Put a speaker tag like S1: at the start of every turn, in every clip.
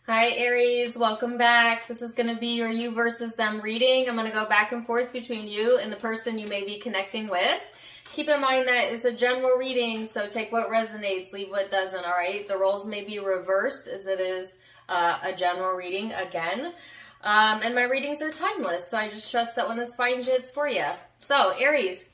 S1: Hi Aries, welcome back. This is going to be your you versus them reading. I'm going to go back and forth between you and the person you may be connecting with. Keep in mind that it's a general reading, so take what resonates, leave what doesn't, all right? The roles may be reversed as it is a general reading again. And my readings are timeless, so I just trust that when this finds you, it's for you. So Aries,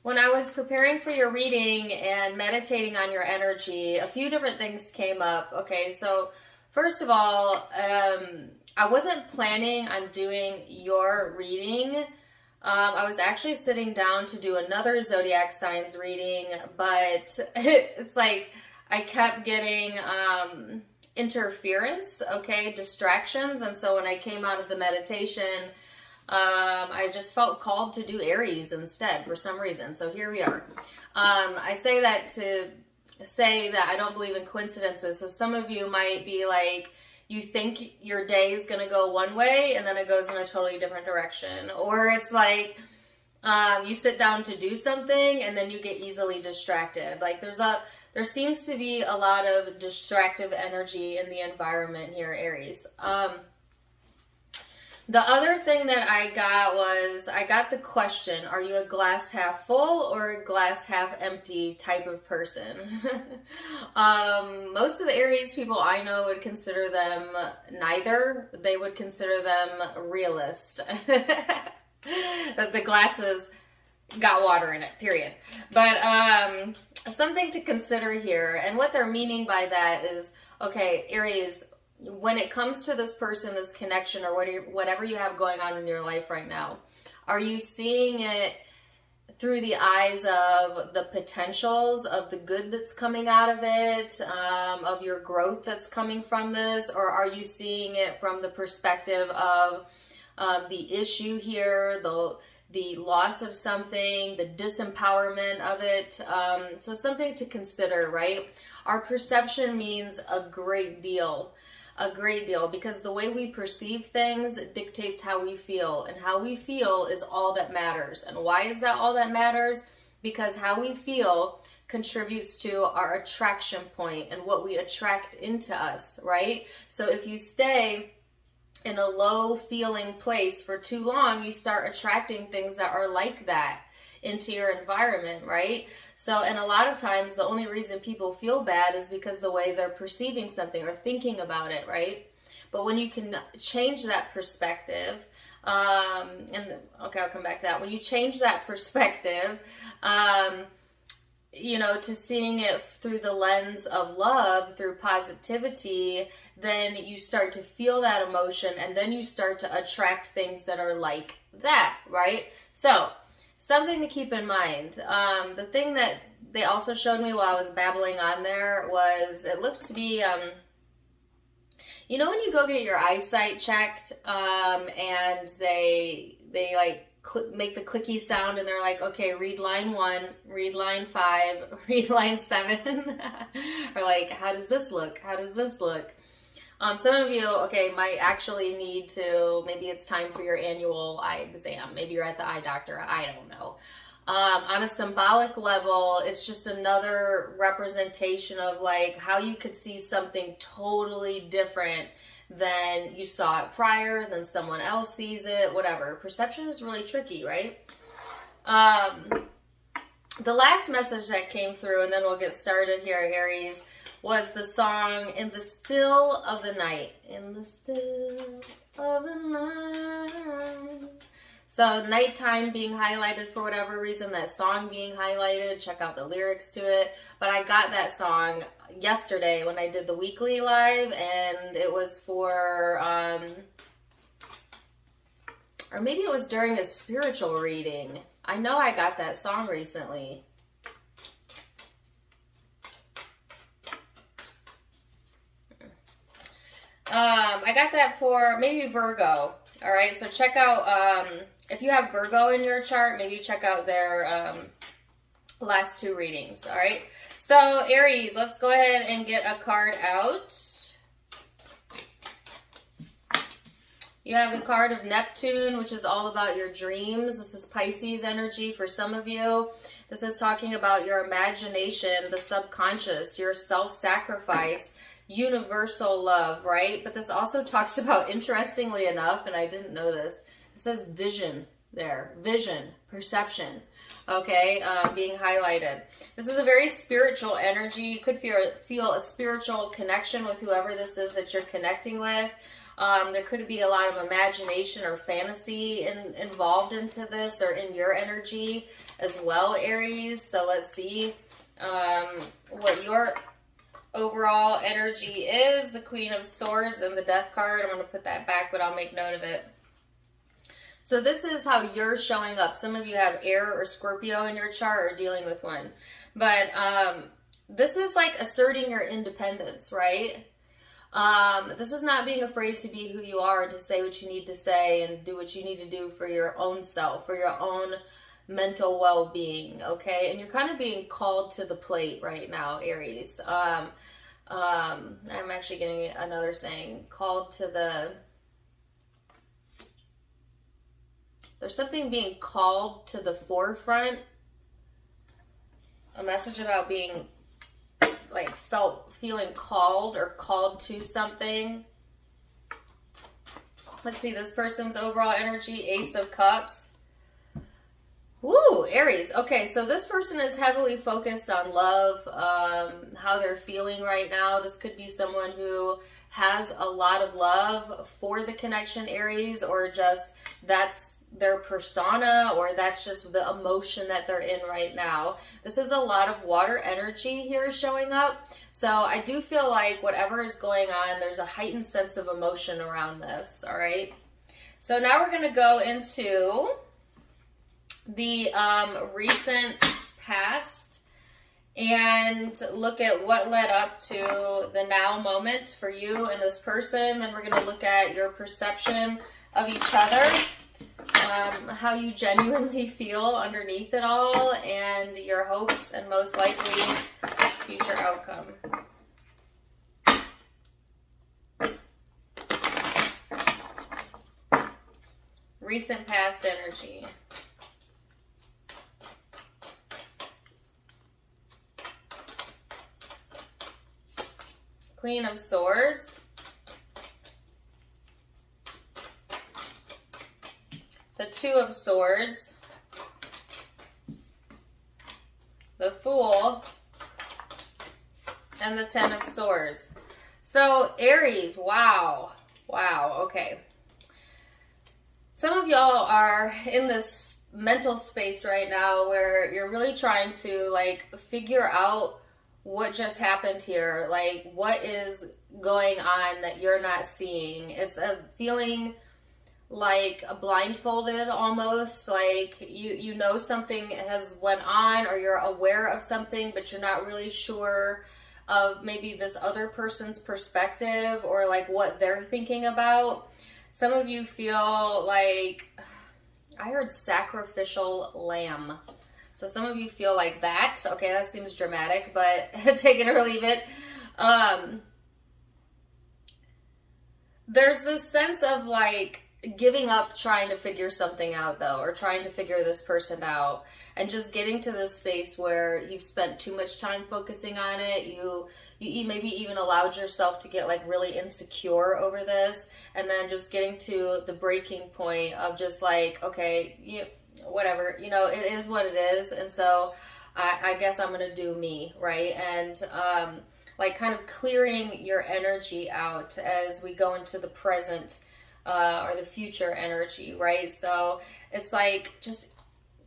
S1: when I was preparing for your reading and meditating on your energy, a few different things came up. Okay, so first of all, I wasn't planning on doing your reading. I was actually sitting down to do another zodiac signs reading, but it's like I kept getting interference, okay, distractions. And so when I came out of the meditation, I just felt called to do Aries instead for some reason. So here we are. I say that to say that I don't believe in coincidences. So some of you might be like, you think your day is going to go one way and then it goes in a totally different direction. Or it's like you sit down to do something and then you get easily distracted. Like there seems to be a lot of distractive energy in the environment here, Aries. The other thing that I got the question, are you a glass half full or a glass half empty type of person? Most of the Aries people I know would consider them neither. They would consider them realist. That the glasses got water in it, period. But something to consider here, and what they're meaning by that is, okay, Aries, when it comes to this person, this connection, or whatever you have going on in your life right now, are you seeing it through the eyes of the potentials, of the good that's coming out of it, of your growth that's coming from this, or are you seeing it from the perspective of the issue here, the loss of something, the disempowerment of it? So something to consider, right? Our perception means a great deal. A great deal, because the way we perceive things dictates how we feel, and how we feel is all that matters. And why is that all that matters? Because how we feel contributes to our attraction point and what we attract into us, right? So if you stay in a low feeling place for too long, you start attracting things that are like that into your environment, right? So, and a lot of times the only reason people feel bad is because the way they're perceiving something or thinking about it, right? But when you can change that perspective, and okay, I'll come back to that. When you change that perspective, to seeing it through the lens of love, through positivity, then you start to feel that emotion, and then you start to attract things that are like that, right? So, something to keep in mind. The thing that they also showed me while I was babbling on there was, it looked to be, when you go get your eyesight checked, and they like make the clicky sound, and they're like, okay, read line 1, read line 5, read line 7, or like, how does this look? How does this look? Some of you, okay, might actually need to, maybe it's time for your annual eye exam. Maybe you're at the eye doctor. I don't know. On a symbolic level, it's just another representation of like how you could see something totally different than you saw it prior, than someone else sees it, whatever. Perception is really tricky, right? The last message that came through, and then we'll get started here, Aries, was the song In the Still of the Night. In the still of the night. So nighttime being highlighted for whatever reason, that song being highlighted, check out the lyrics to it. But I got that song yesterday when I did the weekly live, and it was for, or maybe it was during a spiritual reading. I know I got that song recently. I got that for maybe Virgo. All right, so check out, if you have Virgo in your chart, maybe check out their last 2 readings. All right, so Aries, let's go ahead and get a card out. You have the card of Neptune, which is all about your dreams. This is Pisces energy for some of you. This is talking about your imagination, the subconscious, your self-sacrifice, universal love, right? But this also talks about, interestingly enough, and I didn't know this, it says vision there. Vision, perception, okay, being highlighted. This is a very spiritual energy. You could feel a spiritual connection with whoever this is that you're connecting with. There could be a lot of imagination or fantasy involved into this, or in your energy as well, Aries. So let's see what your overall energy is. The Queen of Swords and the Death card. I'm going to put that back, but I'll make note of it. So this is how you're showing up. Some of you have air or Scorpio in your chart, or dealing with one. But this is like asserting your independence, right? This is not being afraid to be who you are and to say what you need to say and do what you need to do for your own self, for your own mental well-being, okay? And you're kind of being called to the plate right now, Aries. I'm actually getting another saying, called to the... There's something being called to the forefront. A message about being, like, feeling called or called to something. Let's see this person's overall energy. Ace of Cups. Woo, Aries. Okay, so this person is heavily focused on love, how they're feeling right now. This could be someone who has a lot of love for the connection, Aries, or just that's their persona, or that's just the emotion that they're in right now. This is a lot of water energy here showing up. So I do feel like whatever is going on, there's a heightened sense of emotion around this, all right? So now we're going to go into the recent past and look at what led up to the now moment for you and this person. Then we're going to look at your perception of each other, how you genuinely feel underneath it all, and your hopes and most likely future outcome. Recent past energy. Queen of Swords. The Two of Swords. The Fool. And the Ten of Swords. So, Aries, wow. Wow, okay. Some of y'all are in this mental space right now where you're really trying to, like, figure out what just happened here. Like, what is going on that you're not seeing? It's a feeling like blindfolded almost, like you know something has went on, or you're aware of something, but you're not really sure of maybe this other person's perspective, or like what they're thinking about. Some of you feel like, I heard sacrificial lamb. So some of you feel like that. Okay, that seems dramatic, but take it or leave it. There's this sense of like giving up trying to figure something out though, or trying to figure this person out, and just getting to this space where you've spent too much time focusing on it. You maybe even allowed yourself to get like really insecure over this, and then just getting to the breaking point of just like, okay, whatever, you know, it is what it is. And so I guess I'm going to do me, right? And like kind of clearing your energy out as we go into the present or the future energy, right? So it's like just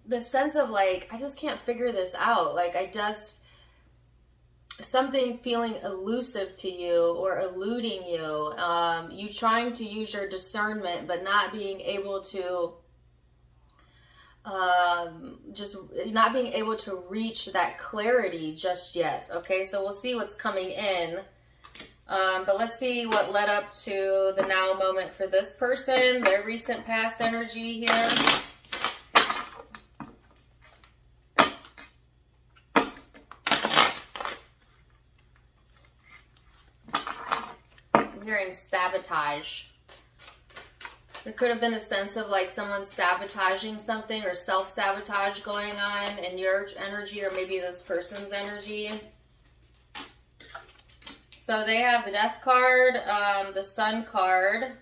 S1: the sense of like, I just can't figure this out. Like something feeling elusive to you or eluding you, you trying to use your discernment, but not being able to just not being able to reach that clarity just yet. Okay, so we'll see what's coming in, but let's see what led up to the now moment for this person, their recent past energy here. I'm hearing sabotage. There could have been a sense of like someone sabotaging something, or self-sabotage going on in your energy, or maybe this person's energy. So they have the Death card, the Sun card.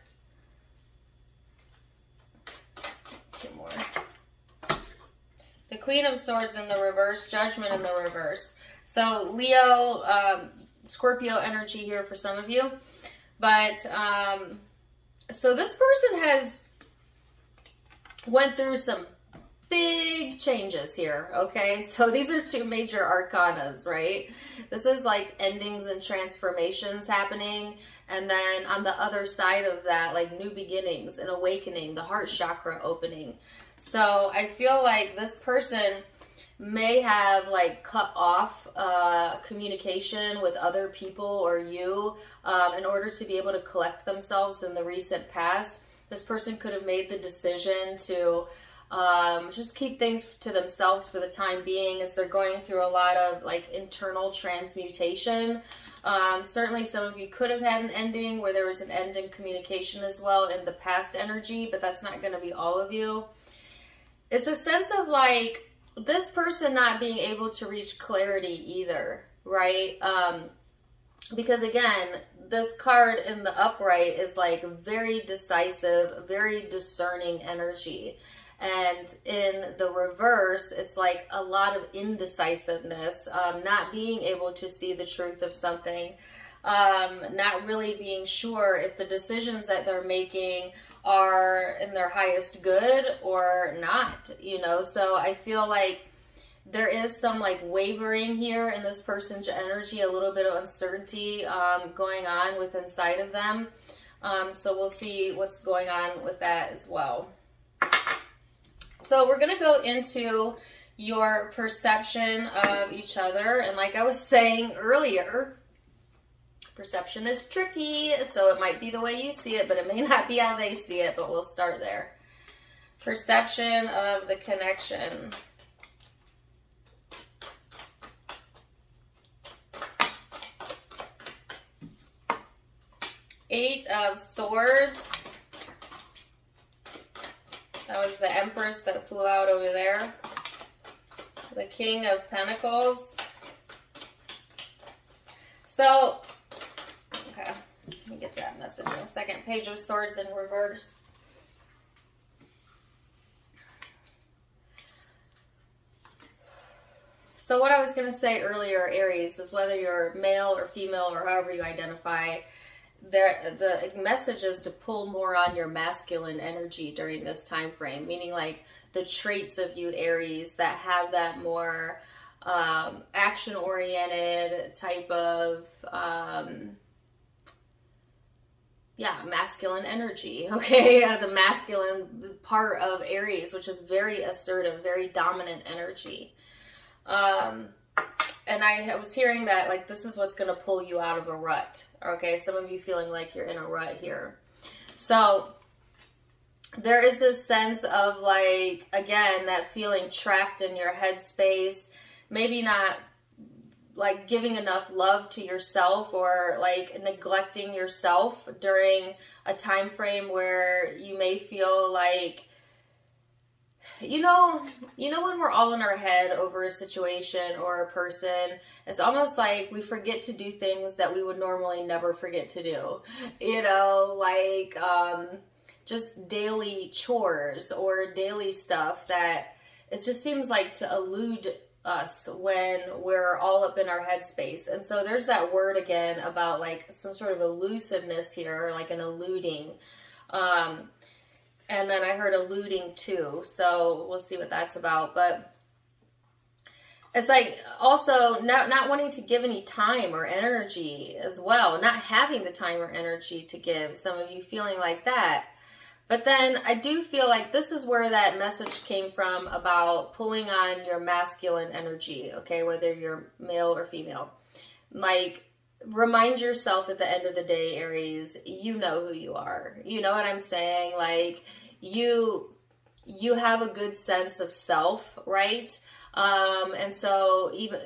S1: Two more. The Queen of Swords in the reverse, Judgment in the reverse. So Leo, Scorpio energy here for some of you. But, so this person has went through some big changes here, okay? So these are two major arcanas, right? This is like endings and transformations happening. And then on the other side of that, like new beginnings and awakening, the heart chakra opening. So I feel like this person may have like cut off communication with other people or you in order to be able to collect themselves in the recent past. This person could have made the decision to just keep things to themselves for the time being as they're going through a lot of like internal transmutation. Certainly some of you could have had an ending where there was an end in communication as well in the past energy, but that's not going to be all of you. It's a sense of like this person not being able to reach clarity either, right? Because again, this card in the upright is like very decisive, very discerning energy. And in the reverse, it's like a lot of indecisiveness, not being able to see the truth of something, not really being sure if the decisions that they're making are in their highest good or not, you know. So I feel like there is some like wavering here in this person's energy, a little bit of uncertainty going on with inside of them. So we'll see what's going on with that as well. So we're going to go into your perception of each other. And like I was saying earlier, perception is tricky. So it might be the way you see it, but it may not be how they see it. But we'll start there. Perception of the connection. Eight of Swords. That was the Empress that flew out over there. The King of Pentacles. So, okay, let me get to that message in a second. Page of Swords in reverse. So what I was going to say earlier, Aries, is whether you're male or female or however you identify, the message is to pull more on your masculine energy during this time frame, meaning like the traits of you Aries that have that more action-oriented type of masculine energy, okay? The masculine part of Aries, which is very assertive, very dominant energy. And I was hearing that, like, this is what's going to pull you out of a rut, okay? Some of you feeling like you're in a rut here. So, there is this sense of, like, again, that feeling trapped in your headspace, maybe not, like, giving enough love to yourself or, like, neglecting yourself during a time frame where you may feel like, you know when we're all in our head over a situation or a person, it's almost like we forget to do things that we would normally never forget to do. You know, like just daily chores or daily stuff that it just seems like to elude us when we're all up in our headspace. And so there's that word again about like some sort of elusiveness here, or like an eluding. And then I heard alluding too, so we'll see what that's about. But it's like also not wanting to give any time or energy as well, not having the time or energy to give. Some of you feeling like that. But then I do feel like this is where that message came from about pulling on your masculine energy, okay, whether you're male or female. Like, remind yourself at the end of the day, Aries, you know who you are. You know what I'm saying? Like, you have a good sense of self, right? And so even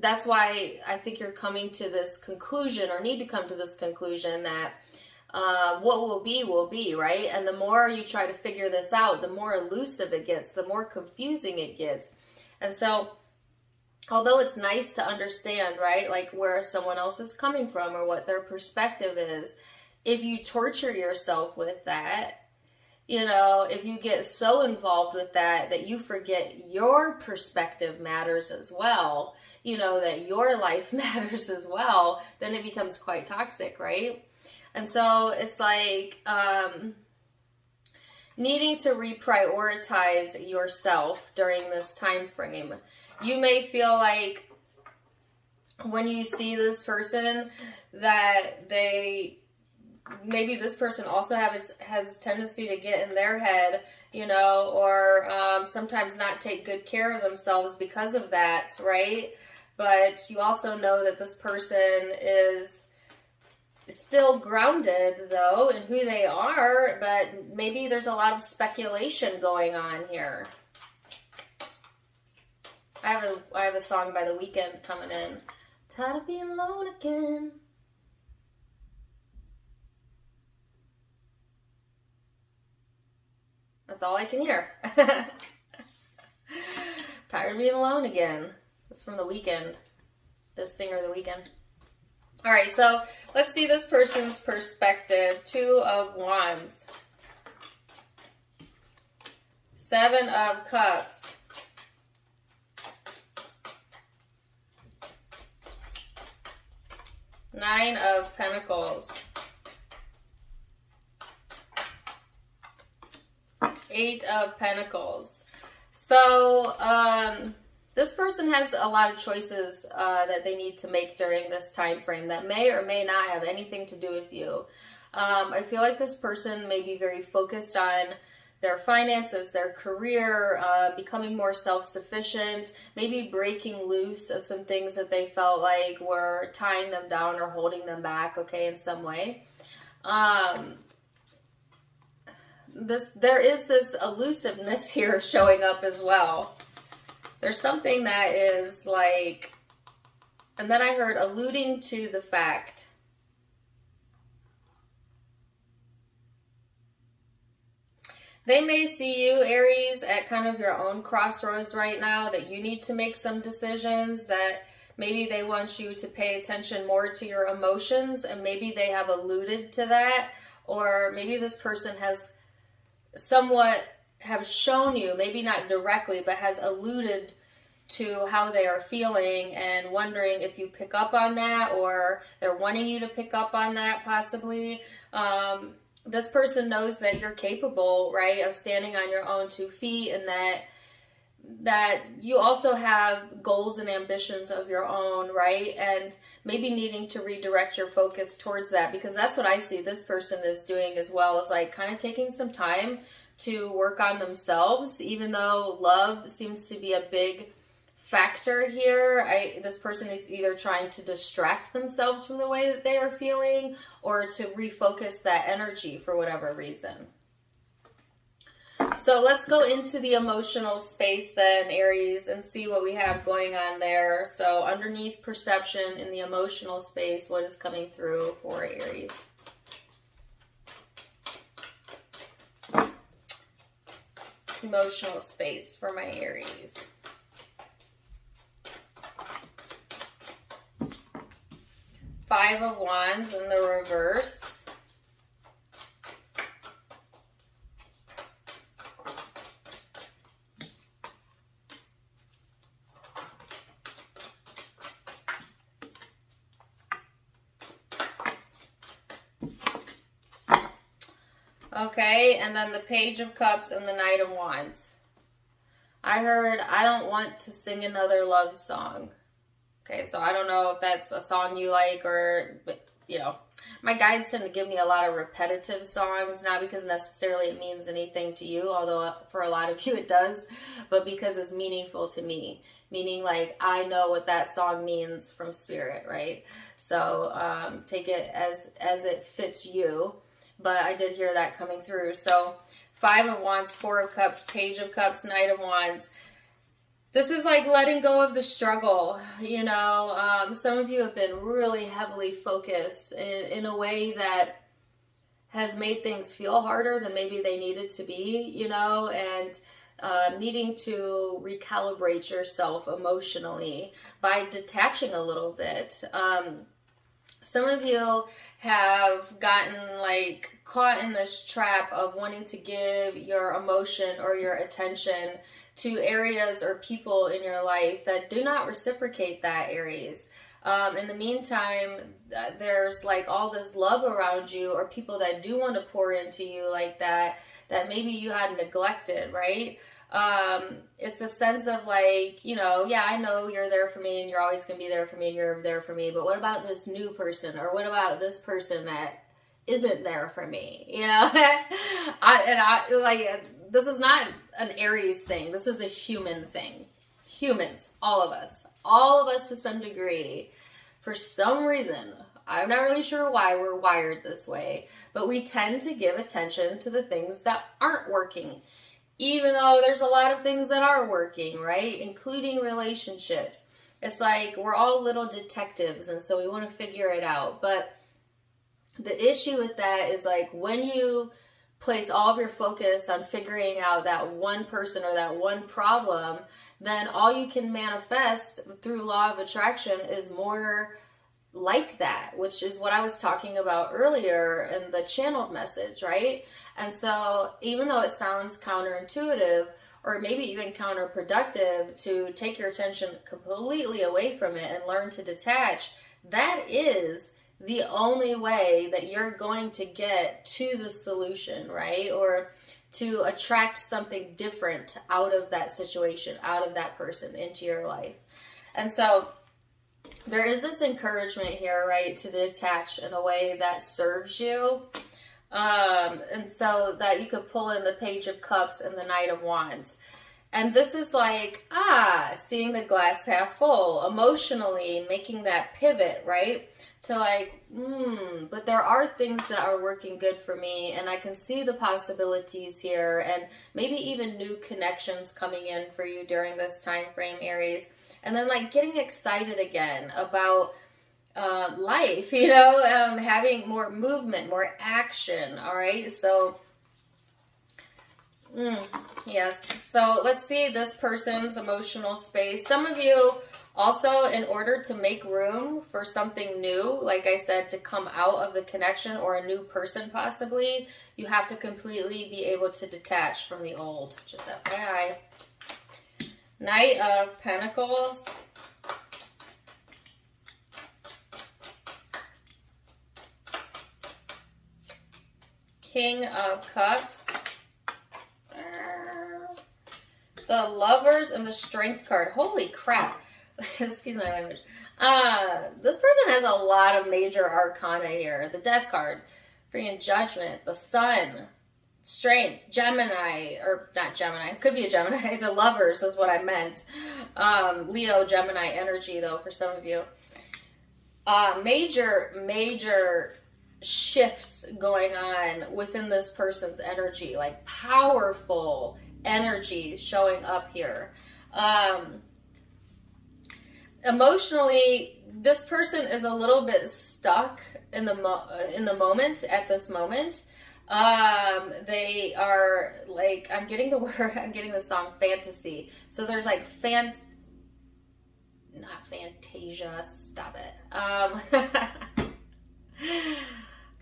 S1: that's why I think you're coming to this conclusion, or need to come to this conclusion, that what will be, right? And the more you try to figure this out, the more elusive it gets, the more confusing it gets. And so although it's nice to understand, right, like where someone else is coming from or what their perspective is, if you torture yourself with that, you know, if you get so involved with that that you forget your perspective matters as well, you know, that your life matters as well, then it becomes quite toxic, right? And so it's like needing to reprioritize yourself during this time frame. You may feel like when you see this person that maybe this person also has tendency to get in their head, you know, or sometimes not take good care of themselves because of that, right? But you also know that this person is still grounded, though, in who they are, but maybe there's a lot of speculation going on here. I have a song by The Weeknd coming in. Tired of being alone again. That's all I can hear. Tired of being alone again. That's from The Weeknd. The singer The Weeknd. All right, so let's see this person's perspective. 2 of Wands. 7 of Cups. Nine of Pentacles. 8 of Pentacles. So, this person has a lot of choices that they need to make during this time frame that may or may not have anything to do with you. I feel like this person may be very focused on their finances, their career, becoming more self-sufficient, maybe breaking loose of some things that they felt like were tying them down or holding them back, okay, in some way. There is this elusiveness here showing up as well. There's something that is like, and then I heard alluding to the fact. They may see you, Aries, at kind of your own crossroads right now, that you need to make some decisions, that maybe they want you to pay attention more to your emotions, and maybe they have alluded to that, or maybe this person has somewhat have shown you, maybe not directly, but has alluded to how they are feeling and wondering if you pick up on that, or they're wanting you to pick up on that possibly. This person knows that you're capable, right, of standing on your own 2 feet, and that you also have goals and ambitions of your own, right? And maybe needing to redirect your focus towards that, because that's what I see this person is doing as well, is like kind of taking some time to work on themselves, even though love seems to be a big factor here. This person is either trying to distract themselves from the way that they are feeling, or to refocus that energy for whatever reason. So let's go into the emotional space then, Aries, and see what we have going on there. So underneath perception in the emotional space, what is coming through for Aries? Emotional space for my Aries. Five of Wands in the reverse. Okay, and then the Page of Cups and the Knight of Wands. I heard, I don't want to sing another love song. Okay, so I don't know if that's a song you like, or, you know, my guides tend to give me a lot of repetitive songs, not because necessarily it means anything to you, although for a lot of you it does, but because it's meaningful to me. Meaning, like, I know what that song means from spirit, right? So take it as it fits you, but I did hear that coming through. So 5 of Wands, 4 of Cups, Page of Cups, Knight of Wands. This is like letting go of the struggle, you know. Some of you have been really heavily focused in a way that has made things feel harder than maybe they needed to be, you know. And needing to recalibrate yourself emotionally by detaching a little bit. Some of you have gotten like caught in this trap of wanting to give your emotion or your attention to areas or people in your life that do not reciprocate that, Aries. In the meantime, there's like all this love around you, or people that do want to pour into you like that maybe you had neglected, right? It's a sense of like, you know, yeah, I know you're there for me and you're always going to be there for me and you're there for me, but what about this new person, or what about this person that isn't there for me, you know? This is not an Aries thing. This is a human thing. Humans, all of us to some degree, for some reason, I'm not really sure why we're wired this way, but we tend to give attention to the things that aren't working, even though there's a lot of things that are working, right? Including relationships. It's like we're all little detectives, and so we want to figure it out. But the issue with that is like when you place all of your focus on figuring out that one person or that one problem, then all you can manifest through law of attraction is more like that, which is what I was talking about earlier in the channeled message, right? And so even though it sounds counterintuitive or maybe even counterproductive to take your attention completely away from it and learn to detach, that is the only way that you're going to get to the solution, right? Or to attract something different out of that situation, out of that person into your life. And so there is this encouragement here, right, to detach in a way that serves you. And so that you could pull in the Page of Cups and the Knight of Wands. And this is like, seeing the glass half full, emotionally making that pivot, right? To like, but there are things that are working good for me, and I can see the possibilities here, and maybe even new connections coming in for you during this time frame, Aries. And then like getting excited again about life, you know, having more movement, more action, all right? So, yes. So let's see this person's emotional space. Some of you also, in order to make room for something new, like I said, to come out of the connection or a new person possibly, you have to completely be able to detach from the old. Just FYI. Knight of Pentacles. King of Cups. The Lovers and the Strength card. Holy crap. Excuse my language. This person has a lot of major arcana here. The Death card, freaking Judgment, the Sun, Strength, Gemini, or not Gemini, it could be a Gemini. The Lovers is what I meant. Leo, Gemini energy though for some of you. Major shifts going on within this person's energy, like powerful energy showing up here. Emotionally, this person is a little bit stuck in the moment, at this moment. They are like, I'm getting the song fantasy. So there's like not Fantasia, stop it.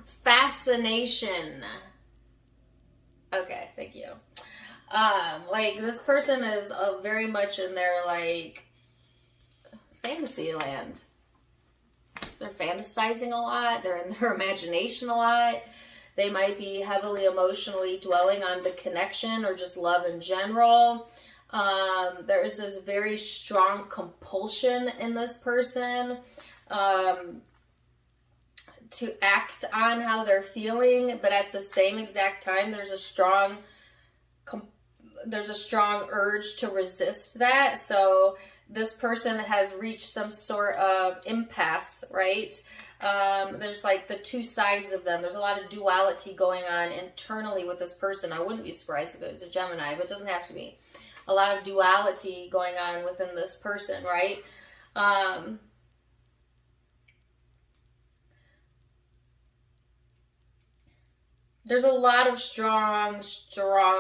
S1: Fascination. Okay, thank you. Like this person is very much in their like fantasy land. They're fantasizing a lot. They're in their imagination a lot. They might be heavily emotionally dwelling on the connection or just love in general. There is this very strong compulsion in this person to act on how they're feeling, but at the same exact time, there's a strong urge to resist that. So this person has reached some sort of impasse, right? There's like the two sides of them. There's a lot of duality going on internally with this person. I wouldn't be surprised if it was a Gemini, but it doesn't have to be. A lot of duality going on within this person, right? There's a lot of strong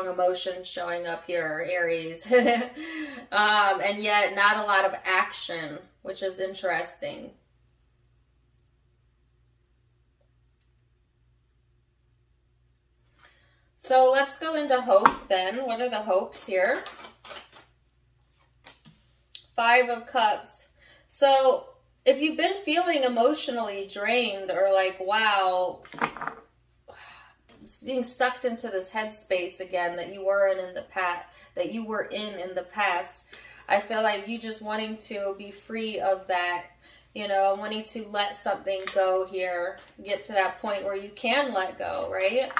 S1: emotion showing up here, Aries. And yet not a lot of action, which is interesting. So let's go into hope then. What are the hopes here? 5 of Cups. So if you've been feeling emotionally drained or like, wow, being sucked into this headspace again that you were in the past, I feel like you just wanting to be free of that, you know, wanting to let something go here, get to that point where you can let go, right?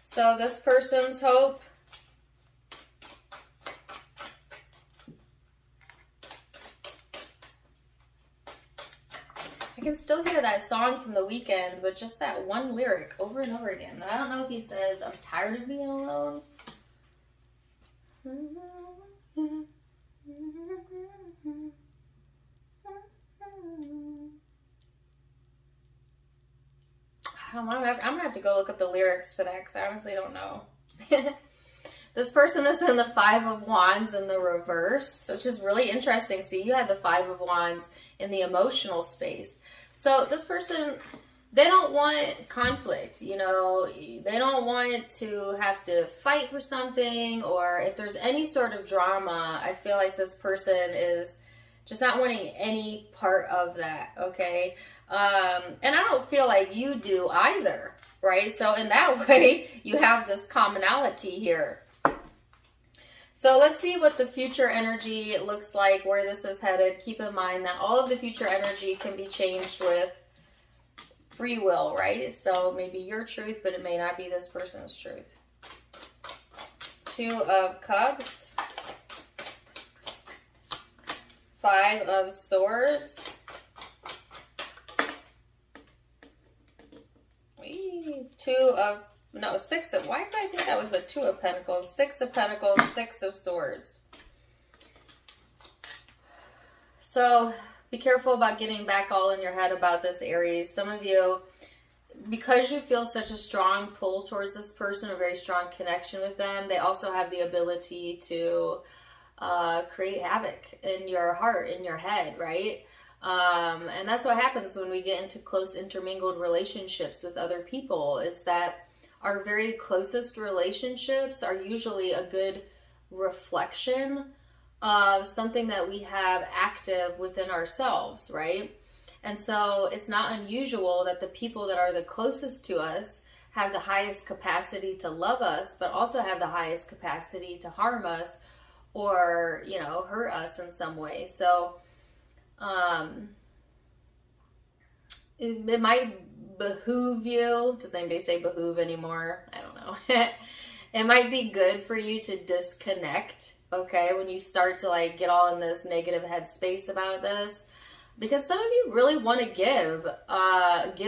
S1: So this person's hope, I can still hear that song from The Weeknd, but just that one lyric over and over again. I don't know if he says, I'm tired of being alone. I'm gonna have to go look up the lyrics to that because I honestly don't know. This person is in the 5 of Wands in the reverse, which is really interesting. See, you had the 5 of Wands in the emotional space. So this person, they don't want conflict, you know, they don't want to have to fight for something, or if there's any sort of drama, I feel like this person is just not wanting any part of that, okay? And I don't feel like you do either, right? So in that way, you have this commonality here. So let's see what the future energy looks like, where this is headed. Keep in mind that all of the future energy can be changed with free will, right? So maybe your truth, but it may not be this person's truth. 2 of Cups. 5 of Swords. 6 of, why did I think that was the 2 of Pentacles? 6 of Pentacles, 6 of Swords. So be careful about getting back all in your head about this, Aries. Some of you, because you feel such a strong pull towards this person, a very strong connection with them, they also have the ability to create havoc in your heart, in your head, right? And that's what happens when we get into close intermingled relationships with other people, is that our very closest relationships are usually a good reflection of something that we have active within ourselves, right? And so it's not unusual that the people that are the closest to us have the highest capacity to love us, but also have the highest capacity to harm us or, you know, hurt us in some way. So it might behoove you. Does anybody say behoove anymore? I don't know. It might be good for you to disconnect, okay, when you start to like get all in this negative headspace about this, because some of you really want to give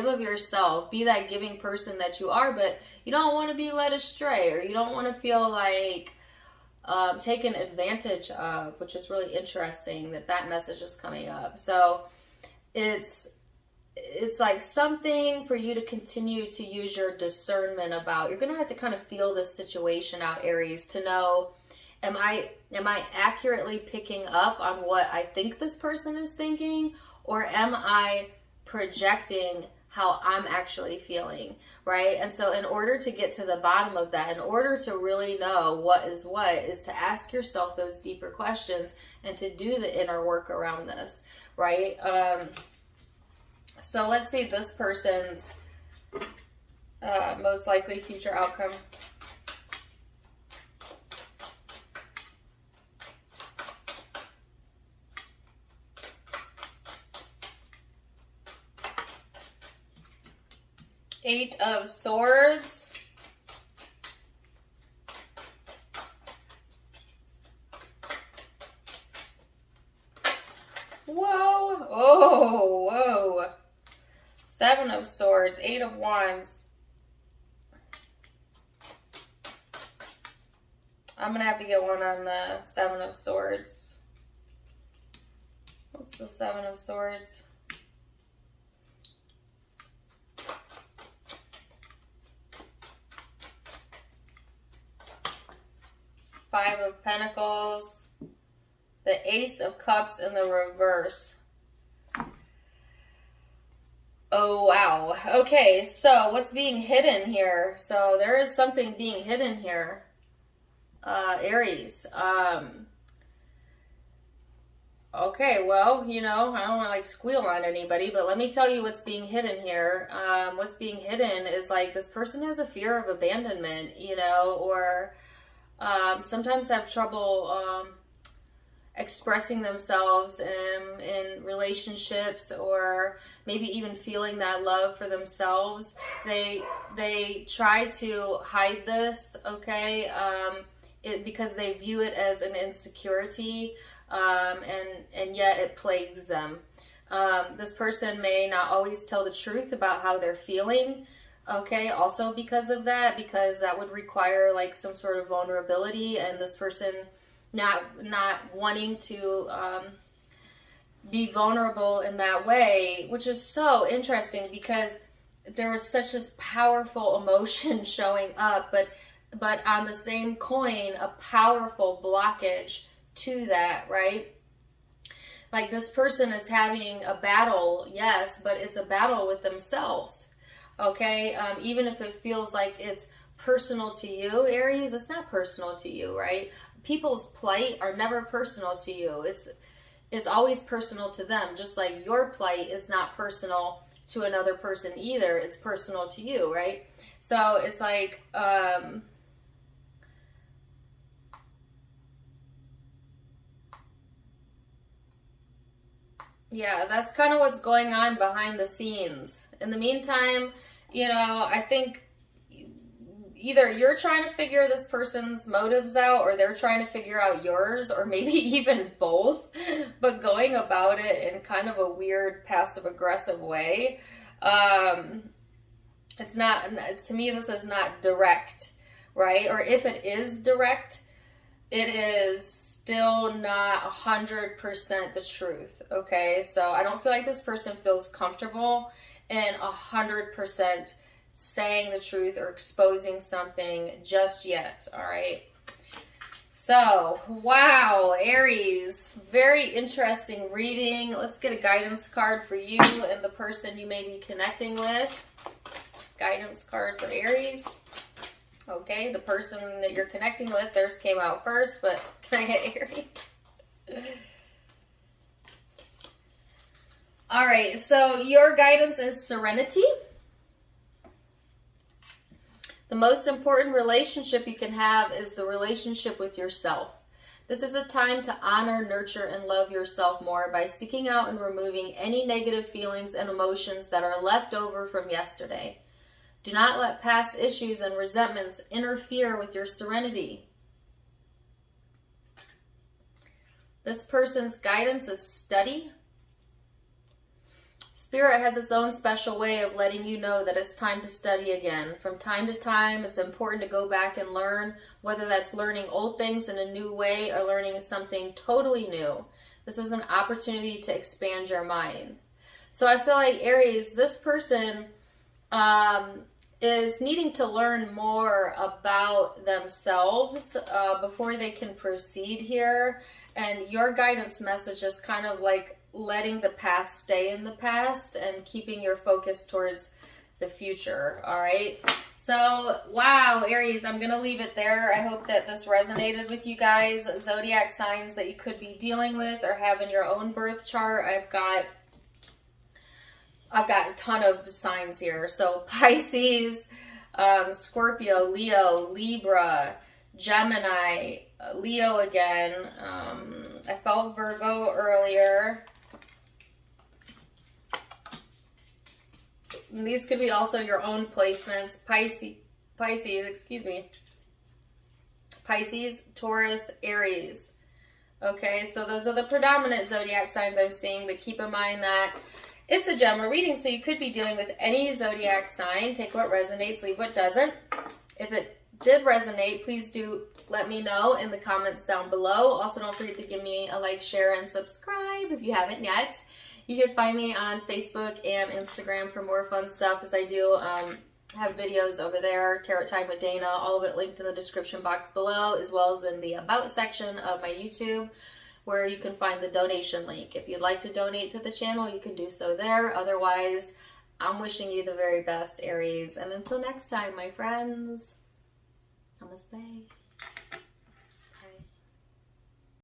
S1: of yourself, be that giving person that you are, but you don't want to be led astray, or you don't want to feel like taken advantage of, which is really interesting that message is coming up. So it's like something for you to continue to use your discernment about. You're going to have to kind of feel this situation out, Aries, to know, am I accurately picking up on what I think this person is thinking, or am I projecting how I'm actually feeling, right? And so in order to get to the bottom of that, in order to really know what is to ask yourself those deeper questions and to do the inner work around this, right? So let's see this person's most likely future outcome. Eight of Swords. Whoa. Oh, whoa. 7 of Swords, 8 of Wands. I'm going to have to get one on the 7 of Swords. What's the 7 of Swords? Five of Pentacles, the Ace of Cups in the reverse. Oh, wow. Okay, so what's being hidden here? So there is something being hidden here, Aries. Okay, well, you know, I don't want to like squeal on anybody, but let me tell you what's being hidden here. What's being hidden is like this person has a fear of abandonment, you know, or sometimes have trouble expressing themselves in relationships, or maybe even feeling that love for themselves. They try to hide this, okay, because they view it as an insecurity. And yet it plagues them. This person may not always tell the truth about how they're feeling, okay, also because of that, because that would require like some sort of vulnerability, and this person not wanting to be vulnerable in that way, which is so interesting because there was such this powerful emotion showing up, but on the same coin, a powerful blockage to that, right? Like this person is having a battle, yes, but it's a battle with themselves, okay? Even if it feels like it's personal to you, Aries, it's not personal to you, right? People's plight are never personal to you. It's always personal to them, just like your plight is not personal to another person either. It's personal to you, right? So it's like, yeah, that's kind of what's going on behind the scenes. In the meantime, you know, I think either you're trying to figure this person's motives out, or they're trying to figure out yours, or maybe even both, but going about it in kind of a weird passive-aggressive way. It's not, to me, this is not direct, right? Or if it is direct, it is still not 100% the truth, okay? So I don't feel like this person feels comfortable in 100% saying the truth or exposing something just yet, all right? So, wow, Aries, very interesting reading. Let's get a guidance card for you and the person you may be connecting with. Guidance card for Aries. Okay, the person that you're connecting with, theirs came out first, but can I get Aries? All right, so your guidance is serenity. The most important relationship you can have is the relationship with yourself. This is a time to honor, nurture, and love yourself more by seeking out and removing any negative feelings and emotions that are left over from yesterday. Do not let past issues and resentments interfere with your serenity. This person's guidance is study. Spirit has its own special way of letting you know that it's time to study again. From time to time, it's important to go back and learn, whether that's learning old things in a new way or learning something totally new. This is an opportunity to expand your mind. So I feel like, Aries, this person is needing to learn more about themselves before they can proceed here. And your guidance message is kind of like letting the past stay in the past and keeping your focus towards the future. All right. So, wow, Aries, I'm going to leave it there. I hope that this resonated with you guys. Zodiac signs that you could be dealing with or have in your own birth chart. I've got a ton of signs here. So Pisces, Scorpio, Leo, Libra, Gemini, Leo again. I felt Virgo earlier. And these could be also your own placements. Pisces, Taurus, Aries. Okay, so those are the predominant zodiac signs I'm seeing, but keep in mind that it's a general reading, so you could be dealing with any zodiac sign. Take what resonates, leave what doesn't. If it did resonate, please do let me know in the comments down below. Also, don't forget to give me a like, share, and subscribe if you haven't yet. You can find me on Facebook and Instagram for more fun stuff, as I do I have videos over there, Tarot Time with Dana, all of it linked in the description box below, as well as in the About section of my YouTube, where you can find the donation link. If you'd like to donate to the channel, you can do so there. Otherwise, I'm wishing you the very best, Aries. And until next time, my friends, namaste.